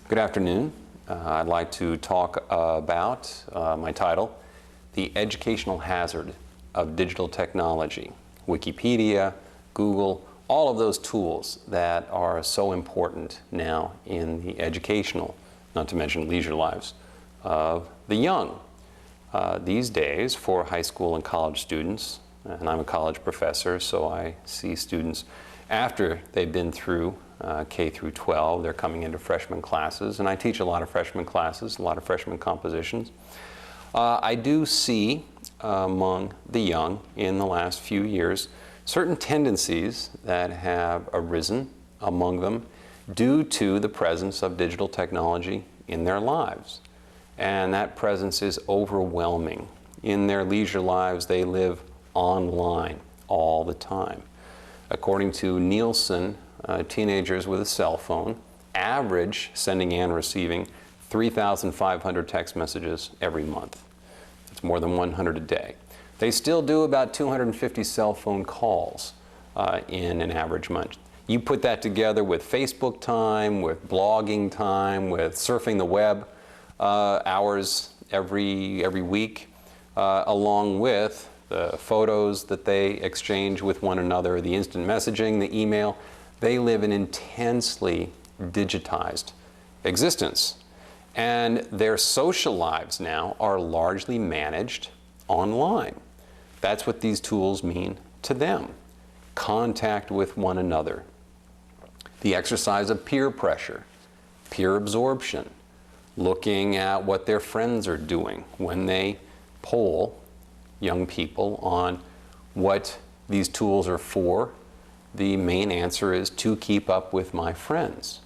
Good afternoon. I'd like to talk about my title, The Educational Hazard of Digital Technology. Wikipedia, Google, all of those tools that are so important now in the educational, not to mention leisure lives, of the young. These days, for high school and college students, and I'm a college professor, so I see students after they've been through K through 12, they're coming into freshman classes, and I teach a lot of freshman classes, a lot of freshman compositions. I do see among the young in the last few years certain tendencies that have arisen among them due to the presence of digital technology in their lives. And that presence is overwhelming. In their leisure lives, they live online all the time. According to Nielsen, teenagers with a cell phone average sending and receiving 3,500 text messages every month. It's more than 100 a day. They still do about 250 cell phone calls in an average month. You put that together with Facebook time, with blogging time, with surfing the web hours every week, along with the photos that they exchange with one another, the instant messaging, the email. They live an intensely digitized existence. And their social lives now are largely managed online. That's what these tools mean to them. Contact with one another. The exercise of peer pressure, peer absorption, looking at what their friends are doing when they poll young people on what these tools are for. The main answer is to keep up with my friends.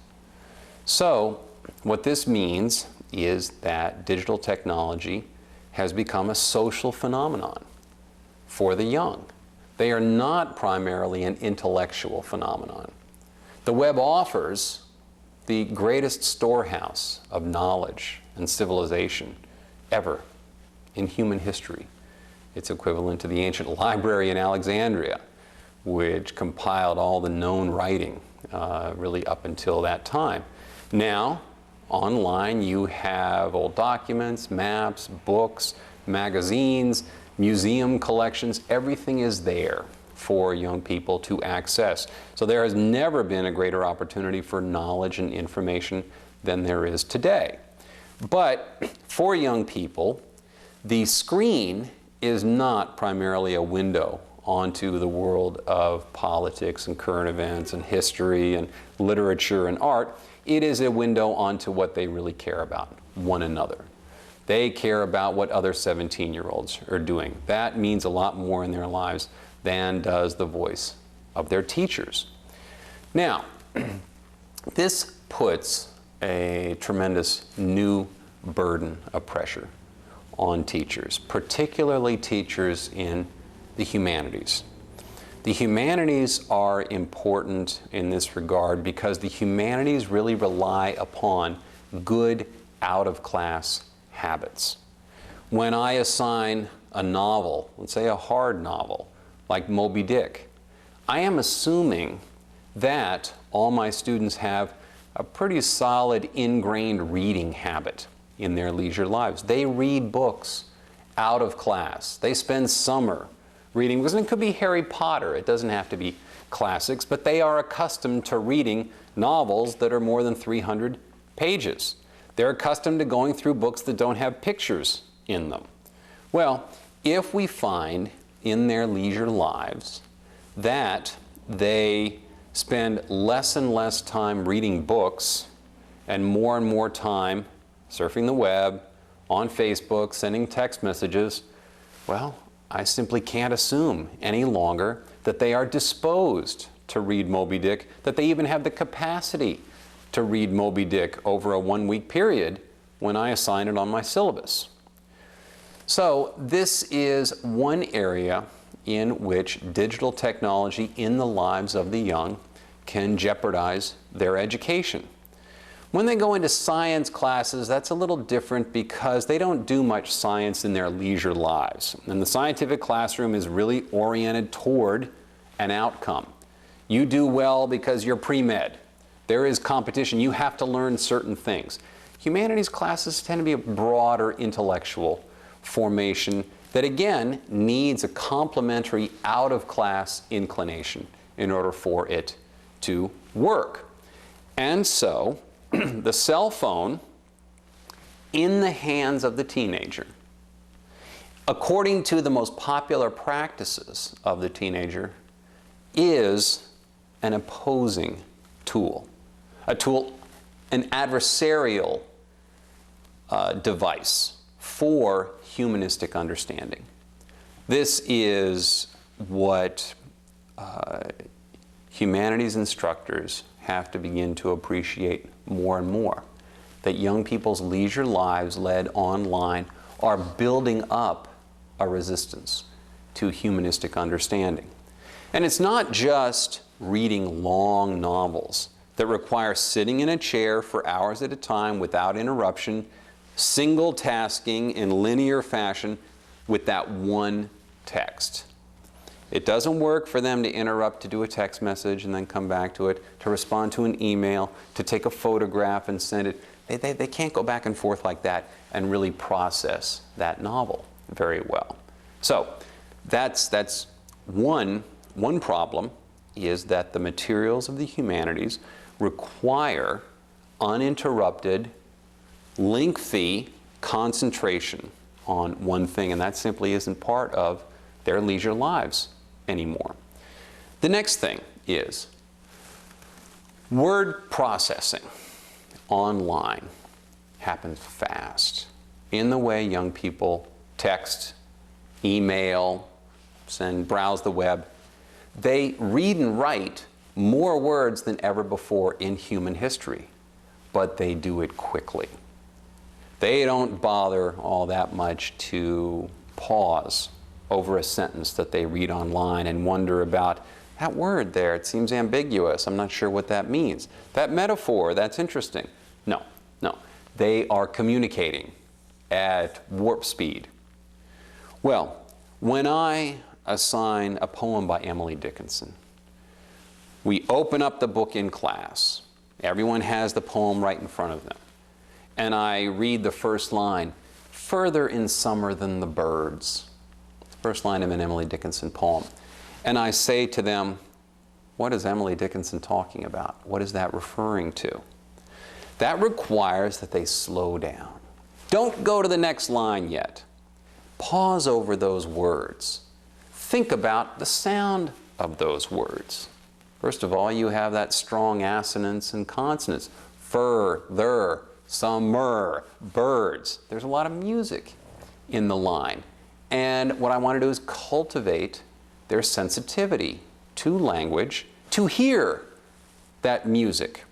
So what this means is that digital technology has become a social phenomenon for the young. They are not primarily an intellectual phenomenon. The web offers the greatest storehouse of knowledge and civilization ever in human history. It's equivalent to the ancient library in Alexandria, which compiled all the known writing really up until that time. Now, online you have old documents, maps, books, magazines, museum collections. Everything is there for young people to access. So there has never been a greater opportunity for knowledge and information than there is today. But for young people, the screen is not primarily a window onto the world of politics and current events and history and literature and art. It is a window onto what they really care about, one another. They care about what other 17-year-olds are doing. That means a lot more in their lives than does the voice of their teachers. Now, this puts a tremendous new burden of pressure on teachers, particularly teachers in the humanities. The humanities are important in this regard because the humanities really rely upon good out-of-class habits. When I assign a novel, let's say a hard novel, like Moby Dick, I am assuming that all my students have a pretty solid ingrained reading habit in their leisure lives. They read books out of class. They spend summer reading, because it could be Harry Potter, it doesn't have to be classics, but they are accustomed to reading novels that are more than 300 pages. They're accustomed to going through books that don't have pictures in them. Well, if we find in their leisure lives that they spend less and less time reading books and more time surfing the web, on Facebook, sending text messages, well, I simply can't assume any longer that they are disposed to read Moby Dick, that they even have the capacity to read Moby Dick over a one-week period when I assign it on my syllabus. So this is one area in which digital technology in the lives of the young can jeopardize their education. When they go into science classes, that's a little different because they don't do much science in their leisure lives. And the scientific classroom is really oriented toward an outcome. You do well because you're pre-med. There is competition. You have to learn certain things. Humanities classes tend to be a broader intellectual formation that, again, needs a complementary out-of-class inclination in order for it to work. And so, the cell phone in the hands of the teenager, according to the most popular practices of the teenager, is an opposing tool. An adversarial device for humanistic understanding. This is what humanities instructors have to begin to appreciate more and more, that young people's leisure lives led online are building up a resistance to humanistic understanding. And it's not just reading long novels that require sitting in a chair for hours at a time without interruption, single tasking in linear fashion with that one text. It doesn't work for them to interrupt to do a text message and then come back to it, to respond to an email, to take a photograph and send it. They can't go back and forth like that and really process that novel very well. So that's one problem, is that the materials of the humanities require uninterrupted, lengthy concentration on one thing, and that simply isn't part of their leisure lives anymore. The next thing is word processing online happens fast in the way young people text, email, browse the web. They read and write more words than ever before in human history, but they do it quickly. They don't bother all that much to pause over a sentence that they read online and wonder about that word there. It seems ambiguous. I'm not sure what that means. That metaphor, that's interesting. No. They are communicating at warp speed. Well, when I assign a poem by Emily Dickinson, we open up the book in class. Everyone has the poem right in front of them. And I read the first line, "Further in summer than the birds." First line of an Emily Dickinson poem. And I say to them, what is Emily Dickinson talking about? What is that referring to? That requires that they slow down. Don't go to the next line yet. Pause over those words. Think about the sound of those words. First of all, you have that strong assonance and consonants. Further, summer, birds. There's a lot of music in the line. And what I want to do is cultivate their sensitivity to language, to hear that music.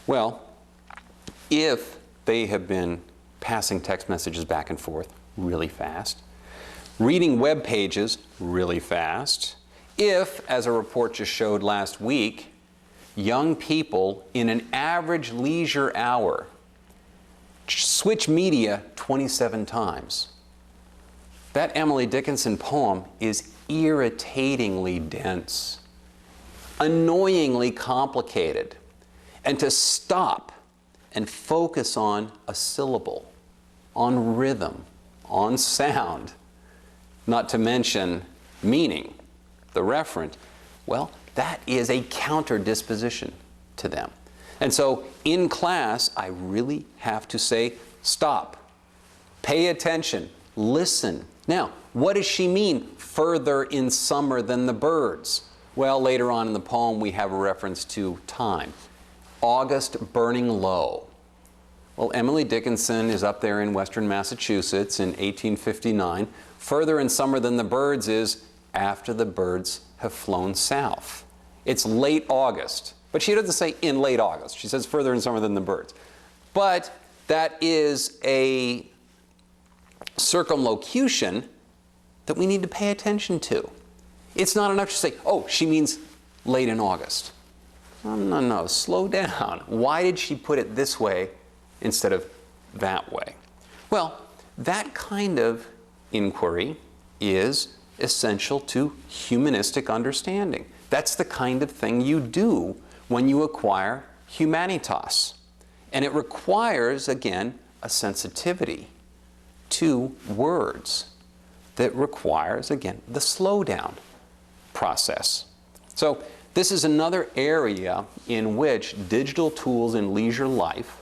Well, if they have been passing text messages back and forth really fast, reading web pages really fast, if, as a report just showed last week, young people in an average leisure hour switch media 27 times, that Emily Dickinson poem is irritatingly dense, annoyingly complicated. And to stop and focus on a syllable, on rhythm, on sound, not to mention meaning, the referent, well, that is a counter disposition to them. And so in class, I really have to say, stop, pay attention, listen. Now, what does she mean, further in summer than the birds? Well, later on in the poem, we have a reference to time. August burning low. Well, Emily Dickinson is up there in western Massachusetts in 1859. Further in summer than the birds is after the birds have flown south. It's late August, but she doesn't say in late August. She says further in summer than the birds. But that is a circumlocution that we need to pay attention to. It's not enough to say, oh, she means late in August. No, slow down. Why did she put it this way instead of that way? Well, that kind of inquiry is essential to humanistic understanding. That's the kind of thing you do when you acquire humanitas. And it requires, again, a sensitivity to words that requires, again, the slowdown process. So this is another area in which digital tools in leisure life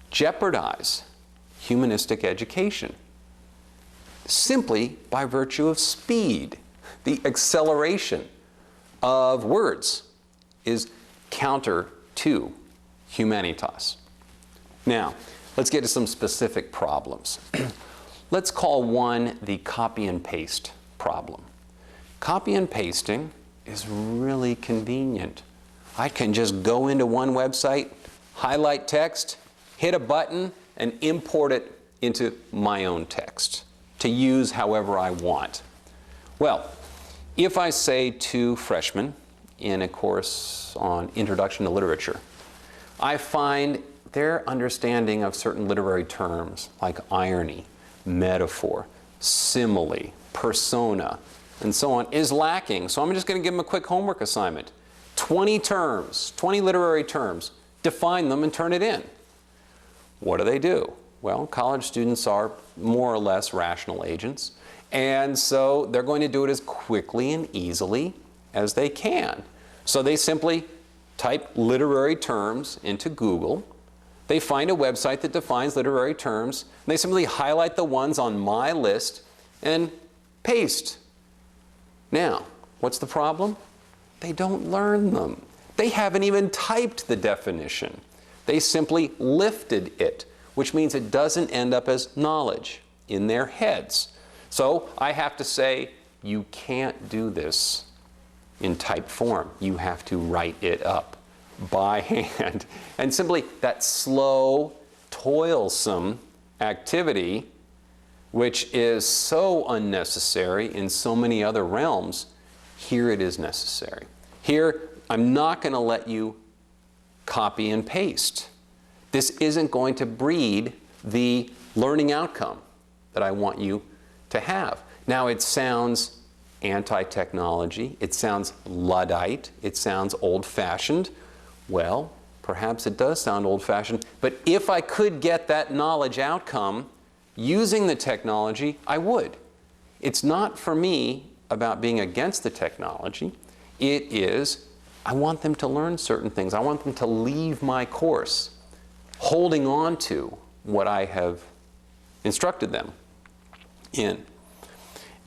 jeopardize humanistic education simply by virtue of speed. The acceleration of words is counter to humanitas. Now, let's get to some specific problems. Let's call one the copy and paste problem. Copy and pasting is really convenient. I can just go into one website, highlight text, hit a button, and import it into my own text to use however I want. Well, if I say to freshmen in a course on Introduction to Literature, I find their understanding of certain literary terms like irony, metaphor, simile, persona, and so on is lacking. So I'm just going to give them a quick homework assignment. 20 terms, 20 literary terms, define them and turn it in. What do? Well, college students are more or less rational agents, and so they're going to do it as quickly and easily as they can. So they simply type literary terms into Google. They find a website that defines literary terms, and they simply highlight the ones on my list and paste. Now, what's the problem? They don't learn them. They haven't even typed the definition. They simply lifted it, which means it doesn't end up as knowledge in their heads. So I have to say, you can't do this in typed form. You have to write it up by hand. And simply that slow, toilsome activity, which is so unnecessary in so many other realms, here it is necessary. Here, I'm not going to let you copy and paste. This isn't going to breed the learning outcome that I want you to have. Now, it sounds anti-technology, it sounds Luddite, it sounds old-fashioned. Well, perhaps it does sound old-fashioned, but if I could get that knowledge outcome using the technology, I would. It's not for me about being against the technology. It is, I want them to learn certain things. I want them to leave my course holding on to what I have instructed them in.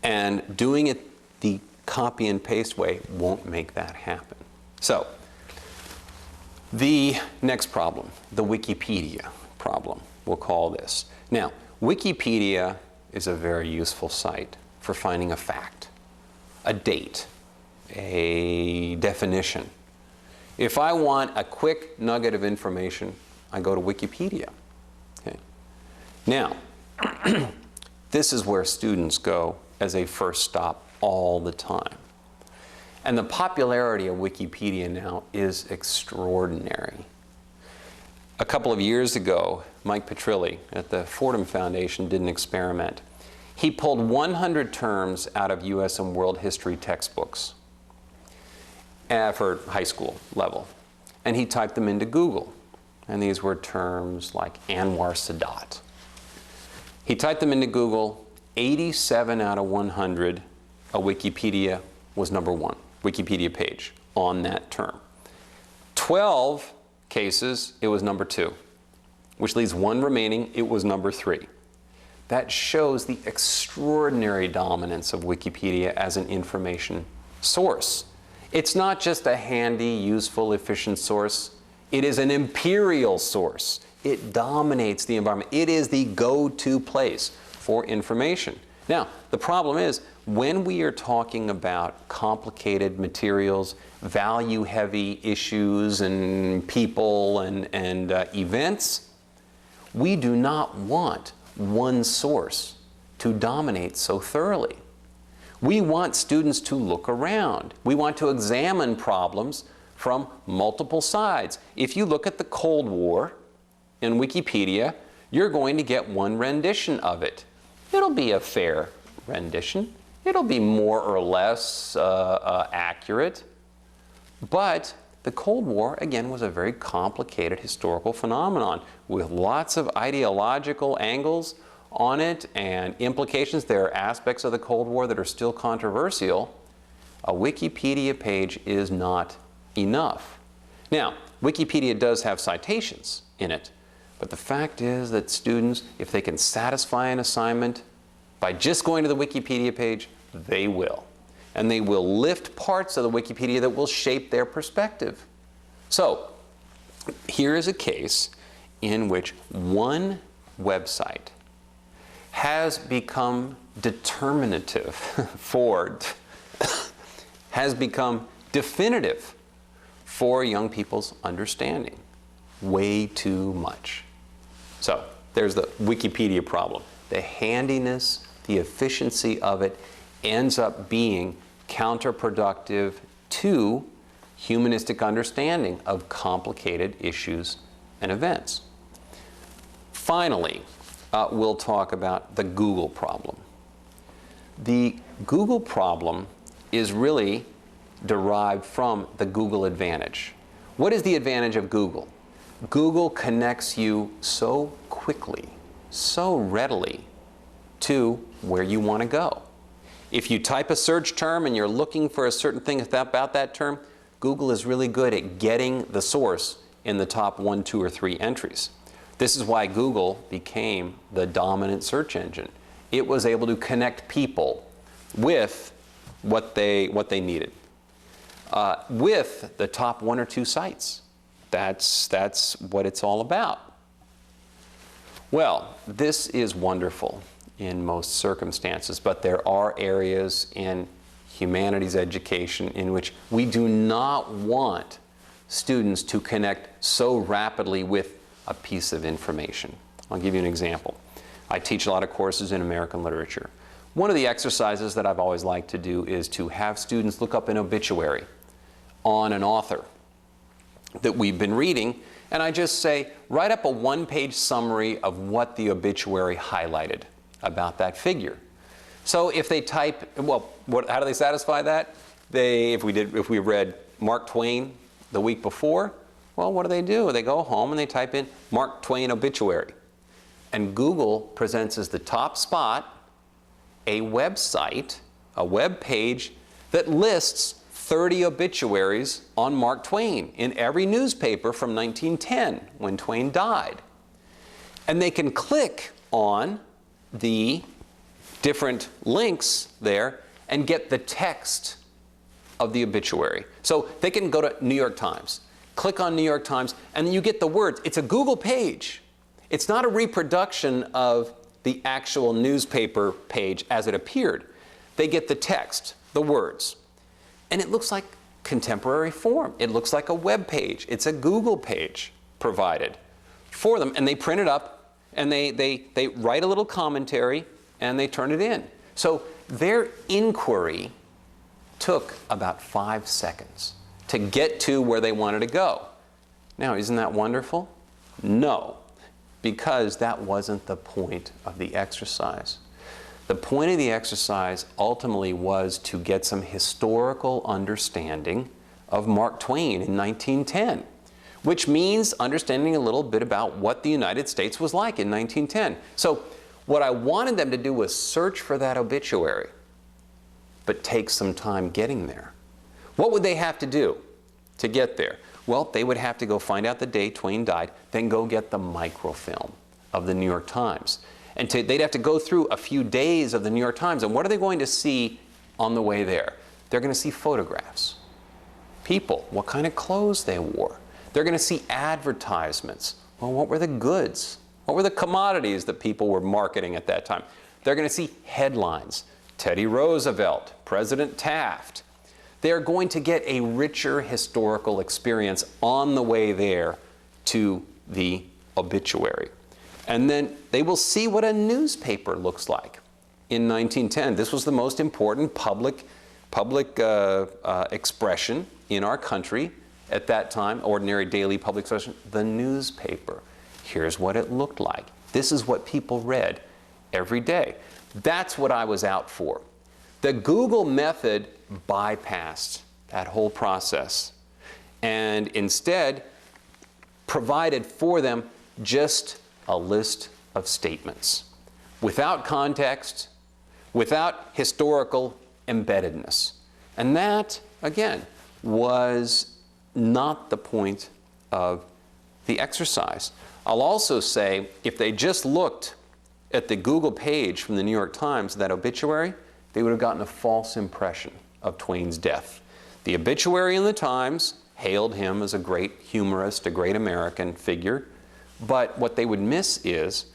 And doing it the copy and paste way won't make that happen. So, the next problem, the Wikipedia problem, we'll call this. Now, Wikipedia is a very useful site for finding a fact, a date, a definition. If I want a quick nugget of information, I go to Wikipedia. Okay. Now, this is where students go as a first stop all the time. And the popularity of Wikipedia now is extraordinary. A couple of years ago, Mike Petrilli at the Fordham Foundation did an experiment. He pulled 100 terms out of US and world history textbooks for high school level. And he typed them into Google. And these were terms like Anwar Sadat. He typed them into Google. 87 out of 100, a Wikipedia was number one, Wikipedia page on that term. 12 cases, it was number two, which leaves one remaining, it was number three. That shows the extraordinary dominance of Wikipedia as an information source. It's not just a handy, useful, efficient source. It is an imperial source. It dominates the environment. It is the go-to place for information. Now, the problem is, when we are talking about complicated materials, value-heavy issues and people and events, we do not want one source to dominate so thoroughly. We want students to look around. We want to examine problems from multiple sides. If you look at the Cold War in Wikipedia, you're going to get one rendition of it. It'll be a fair rendition. It'll be more or less accurate. But the Cold War, again, was a very complicated historical phenomenon with lots of ideological angles on it and implications. There are aspects of the Cold War that are still controversial. A Wikipedia page is not enough. Now, Wikipedia does have citations in it, but the fact is that students, if they can satisfy an assignment by just going to the Wikipedia page, they will. And they will lift parts of the Wikipedia that will shape their perspective. So, here is a case in which one website has become determinative has become definitive for young people's understanding. Way too much. So, there's the Wikipedia problem. The handiness, the efficiency of it ends up being counterproductive to humanistic understanding of complicated issues and events. Finally, we'll talk about the Google problem. The Google problem is really derived from the Google advantage. What is the advantage of Google? Google connects you so quickly, so readily to where you want to go. If you type a search term and you're looking for a certain thing about that term, Google is really good at getting the source in the top 1, 2, or 3 entries. This is why Google became the dominant search engine. It was able to connect people with what they needed, with the top 1 or 2 sites. That's what it's all about. Well, this is wonderful in most circumstances, but there are areas in humanities education in which we do not want students to connect so rapidly with a piece of information. I'll give you an example. I teach a lot of courses in American literature. One of the exercises that I've always liked to do is to have students look up an obituary on an author that we've been reading, and I just say, write up a 1-page summary of what the obituary highlighted about that figure. So if they type, well, how do they satisfy that? If we read Mark Twain the week before, well, what do? They go home and they type in Mark Twain obituary. And Google presents as the top spot a website, a web page that lists 30 obituaries on Mark Twain in every newspaper from 1910 when Twain died. And they can click on the different links there and get the text of the obituary. So they can go to New York Times, click on New York Times, and you get the words. It's a Google page. It's not a reproduction of the actual newspaper page as it appeared. They get the text, the words. And it looks like contemporary form. It looks like a web page. It's a Google page provided for them. And they print it up, and they write a little commentary, and they turn it in. So their inquiry took about 5 seconds to get to where they wanted to go. Now, isn't that wonderful? No, because that wasn't the point of the exercise. The point of the exercise ultimately was to get some historical understanding of Mark Twain in 1910, which means understanding a little bit about what the United States was like in 1910. So what I wanted them to do was search for that obituary, but take some time getting there. What would they have to do to get there? Well, they would have to go find out the day Twain died, then go get the microfilm of the New York Times. And they'd have to go through a few days of the New York Times. And what are they going to see on the way there? They're going to see photographs, people, what kind of clothes they wore. They're going to see advertisements. Well, what were the goods? What were the commodities that people were marketing at that time? They're going to see headlines. Teddy Roosevelt, President Taft. They're going to get a richer historical experience on the way there to the obituary. And then they will see what a newspaper looks like in 1910. This was the most important public expression in our country at that time, ordinary daily public expression, the newspaper. Here's what it looked like. This is what people read every day. That's what I was out for. The Google method bypassed that whole process. and instead provided for them just a list of statements without context, without historical embeddedness. And that, again, was not the point of the exercise. I'll also say, if they just looked at the Google page from the New York Times, that obituary, they would have gotten a false impression of Twain's death. The obituary in the Times hailed him as a great humorist, a great American figure, but what they would miss is,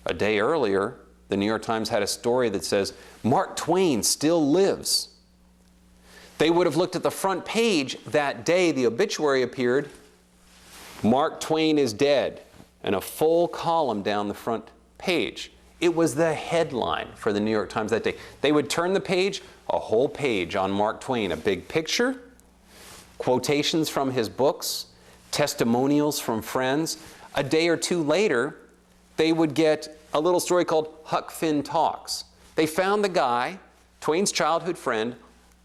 a day earlier, the New York Times had a story that says, Mark Twain still lives. They would have looked at the front page that day the obituary appeared, Mark Twain is dead, and a full column down the front page. It was the headline for the New York Times that day. They would turn the page, a whole page on Mark Twain, a big picture, quotations from his books, testimonials from friends. A day or two later, they would get a little story called Huck Finn Talks. They found the guy, Twain's childhood friend,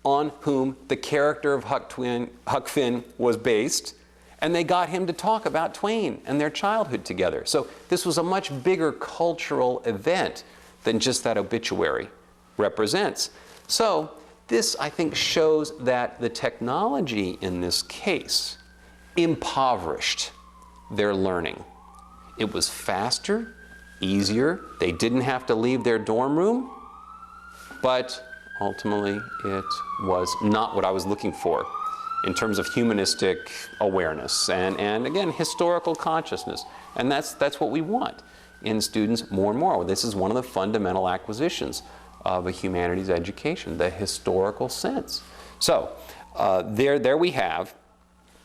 on whom the character of Huck Finn was based, and they got him to talk about Twain and their childhood together. So this was a much bigger cultural event than just that obituary represents. So this, I think, shows that the technology in this case impoverished their learning. It was faster, easier. They didn't have to leave their dorm room, but ultimately it was not what I was looking for in terms of humanistic awareness and again, historical consciousness. And that's what we want in students more and more. This is one of the fundamental acquisitions of a humanities education, the historical sense. So there we have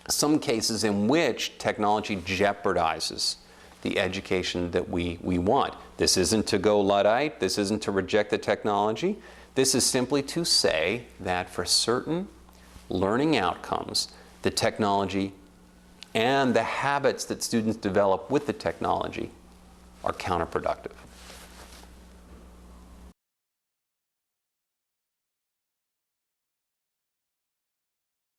some cases in which technology jeopardizes the education that we want. This isn't to go Luddite. This isn't to reject the technology. This is simply to say that for certain learning outcomes, the technology and the habits that students develop with the technology are counterproductive.